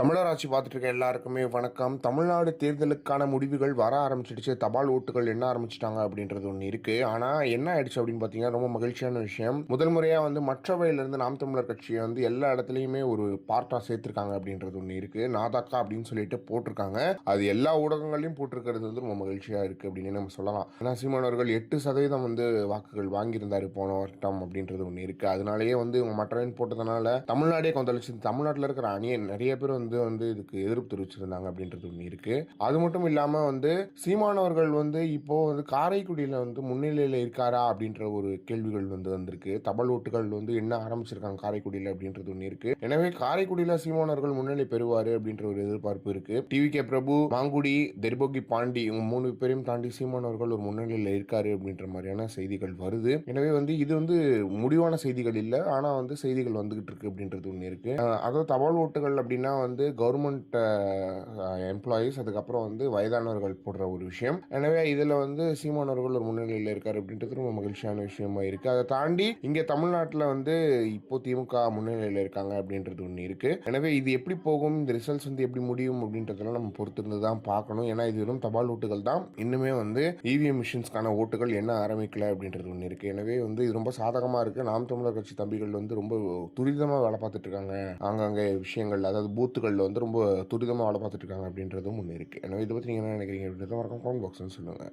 தமிழர் ஆட்சி பார்த்துட்டு இருக்க எல்லாருக்குமே வணக்கம். தமிழ்நாடு தேர்தலுக்கான முடிவுகள் வர ஆரம்பிச்சிடுச்சு. தபால் ஓட்டுகள் எண்ண ஆரம்பிச்சிட்டாங்க அப்படின்றது ஒன்று இருக்கு. ஆனா என்ன ஆயிடுச்சு அப்படின்னு பார்த்தீங்கன்னா, ரொம்ப மகிழ்ச்சியான விஷயம். முதல் முறையா மற்றவையிலிருந்து நாம் தமிழர் கட்சியை எல்லா இடத்துலையுமே ஒரு பார்ட்டா சேர்த்திருக்காங்க அப்படின்றது ஒன்று இருக்கு. நாதாக்கா அப்படின்னு சொல்லிட்டு போட்டிருக்காங்க. அது எல்லா ஊடகங்களையும் போட்டிருக்கிறது ரொம்ப மகிழ்ச்சியா இருக்கு அப்படின்னு நம்ம சொல்லலாம். ஏன்னா சீமானவர்கள் 8% வாக்குகள் வாங்கியிருந்தாரு போன வருடம் அப்படின்றது ஒன்று இருக்கு. அதனாலேயே மற்றவன் போட்டதுனால தமிழ்நாடே கொந்தளிச்சு தமிழ்நாட்டில் இருக்கிற அணியை நிறைய பேர் இதுக்கு எதிர்ப்பு தெரிவிச்சிருந்தாங்க அப்படின்றது ஒன்று இருக்கு. அது மட்டும் இல்லாம சீமானவர்கள் இப்போ காரைக்குடியில முன்னிலையில இருக்காரா அப்படின்ற ஒரு கேள்விகள் வந்திருக்கு. தபால் ஓட்டுகள் என்ன ஆரம்பிச்சிருக்காங்க காரைக்குடியில அப்படின்றது ஒன்று இருக்கு. எனவே காரைக்குடியில சீமானவர்கள் முன்னிலை பெறுவாரு அப்படின்ற ஒரு எதிர்பார்ப்பு இருக்கு. டிவி பிரபு, மாங்குடி, தெர்போகி பாண்டி இவங்க 3 பேரையும் தாண்டி சீமானவர்கள் ஒரு முன்னிலையில இருக்காரு அப்படின்ற மாதிரியான செய்திகள் வருது. எனவே இது முடிவான செய்திகள் இல்ல. ஆனா செய்திகள் வந்துகிட்டு இருக்கு அப்படின்றது ஒன்று இருக்கு. அதாவது தபால் ஓட்டுகள் அப்படின்னா கவர்மெண்ட் எம்ப்ளாயீஸ், அதுக்கப்புறம் வயதானவர்கள் போடுற ஒரு விஷயம். எனவே இதுல சீமானவர்கள் ஒரு முன்னிலையில் இருக்காரு அப்படின்றது ரொம்ப மகிழ்ச்சியான விஷயமா இருக்கு. அதை தாண்டி இங்க தமிழ்நாட்டில் இப்போ திமுக முன்னிலையில் இருக்காங்க அப்படின்றது ஒன்று இருக்கு. எனவே இது எப்படி போகும், இந்த ரிசல்ட்ஸ் எப்படி முடியும் அப்படின்றதெல்லாம் நம்ம பொறுத்திருந்து தான் பார்க்கணும். ஏன்னா இது வெறும் தபால் ஓட்டுகள் தான். இன்னுமே இவிஎம் மிஷின்ஸ்க்கான ஓட்டுகள் என்ன ஆரம்பிக்கல அப்படின்றது ஒன்று இருக்கு. எனவே இது ரொம்ப சாதகமா இருக்கு. நாம் தமிழர் கட்சி தம்பிகள் ரொம்ப துரிதமா வேலை பார்த்துட்டு இருக்காங்க. அங்கங்க விஷயங்கள், அதாவது பூத்துகள் ரொம்ப துரிதமாக வேலை பார்த்துட்டு இருக்காங்க அப்படின்றதும் ஒன்று இருக்குது. எனவே இதை பற்றி நீங்கள் என்ன நினைக்கிறீங்க அப்படின்றத மறக்காம கமெண்ட் பாக்ஸ்னு சொல்லுங்கள்.